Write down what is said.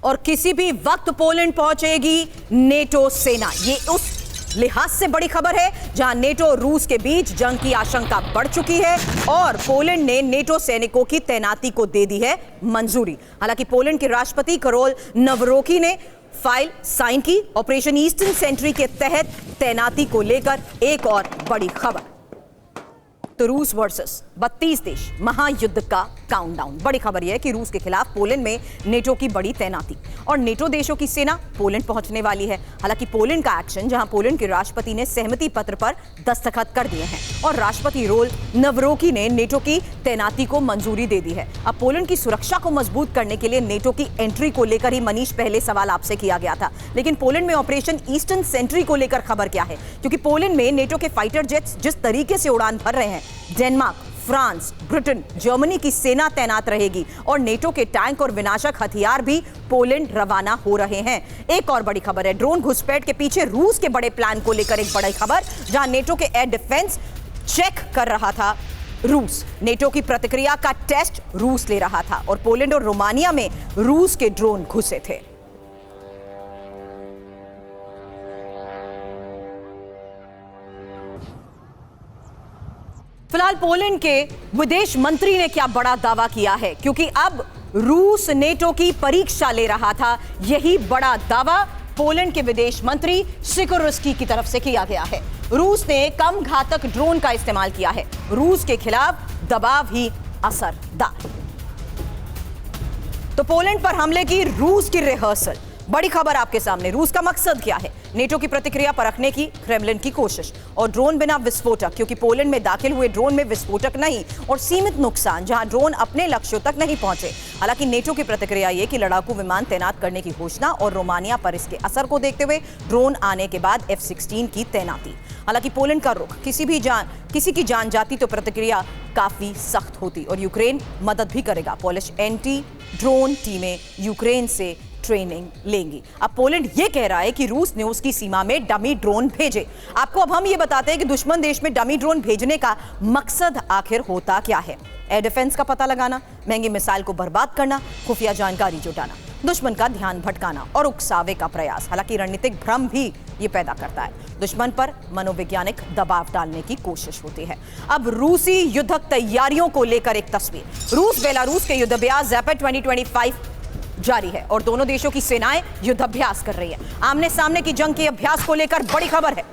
और किसी भी वक्त पोलैंड पहुंचेगी नेटो सेना। ये उस लिहाज से बड़ी खबर है जहां नेटो और रूस के बीच जंग की आशंका बढ़ चुकी है और पोलैंड ने नेटो सैनिकों की तैनाती को दे दी है मंजूरी। हालांकि पोलैंड के राष्ट्रपति करोल नवरोकी ने फाइल साइन की। ऑपरेशन ईस्टर्न सेंट्री के तहत तैनाती को लेकर एक और बड़ी खबर। तो रूस वर्सेस 32 देश महायुद्ध का काउंटडाउन। बड़ी खबर यह है कि रूस के खिलाफ पोलैंड में नेटो की बड़ी तैनाती और नेटो देशों की सेना पोलैंड पहुंचने वाली है। हालांकि पोलैंड का एक्शन, जहां पोलैंड के राष्ट्रपति ने सहमति पत्र पर दस्तखत कर दिए हैं और राष्ट्रपति रोल नवरोकी ने नेटो की तैनाती को मंजूरी दे दी है। अब पोलैंड की सुरक्षा को मजबूत करने के लिए नेटो की एंट्री को लेकर ही मनीष पहले सवाल आपसे किया गया था, लेकिन पोलैंड में ऑपरेशन ईस्टर्न सेंट्री को लेकर खबर क्या है? क्योंकि पोलैंड में नेटो के फाइटर जेट्स जिस तरीके से उड़ान भर रहे हैं, डेनमार्क, फ्रांस, ब्रिटेन, जर्मनी की सेना तैनात रहेगी और नेटो के टैंक और विनाशक हथियार भी पोलैंड रवाना हो रहे हैं। एक और बड़ी खबर है, ड्रोन घुसपैठ के पीछे रूस के बड़े प्लान को लेकर एक बड़ी खबर, जहां नेटो के एयर डिफेंस चेक कर रहा था रूस। नेटो की प्रतिक्रिया का टेस्ट रूस ले रहा था और पोलैंड और रोमानिया में रूस के ड्रोन घुसे थे। फिलहाल पोलैंड के विदेश मंत्री ने क्या बड़ा दावा किया है, क्योंकि अब रूस नेटो की परीक्षा ले रहा था। यही बड़ा दावा पोलैंड के विदेश मंत्री सिकोर्स्की की तरफ से किया गया है। रूस ने कम घातक ड्रोन का इस्तेमाल किया है। रूस के खिलाफ दबाव ही असरदार। तो पोलैंड पर हमले की रूस की रिहर्सल। बड़ी खबर आपके सामने। रूस का मकसद क्या है? नेटो की प्रतिक्रिया परखने की क्रेमलिन की कोशिश और ड्रोन बिना विस्फोटक, क्योंकि पोलैंड में दाखिल हुए ड्रोन में विस्फोटक नहीं और सीमित नुकसान, जहां ड्रोन अपने लक्ष्यों तक नहीं पहुंचे। हालांकि नेटो की प्रतिक्रिया यह कि लड़ाकू विमान तैनात करने की घोषणा और रोमानिया पर इसके असर को देखते हुए ड्रोन आने के बाद F-16 की तैनाती। हालांकि पोलैंड का रुख किसी की जान जाती तो प्रतिक्रिया काफी सख्त होती और यूक्रेन मदद भी करेगा। पोलिश एंटी ड्रोन टीमें यूक्रेन से ट्रेनिंग लेंगी। अब पोलैंड यह कह रहा है कि रूस ने उसकी सीमा में डमी ड्रोन भेजे। आपको अब हम ये बताते हैं कि दुश्मन देश में डमी ड्रोन भेजने का मकसद आखिर होता क्या है? एयर डिफेंस का पता लगाना, महंगी मिसाइल को बर्बाद करना, खुफिया जानकारी जुटाना, दुश्मन का ध्यान भटकाना और उकसावे का प्रयास। हालांकि रणनीतिक भ्रम भी ये पैदा करता है। दुश्मन पर मनोवैज्ञानिक दबाव डालने की कोशिश होती है। अब रूसी युद्धक तैयारियों को लेकर एक तस्वीर। रूस बेलारूस के युद्धाभ्यास ज़ैपेट 2025 जारी है और दोनों देशों की सेनाएं युद्धाभ्यास कर रही हैं। आमने सामने की जंग के अभ्यास को लेकर बड़ी खबर है।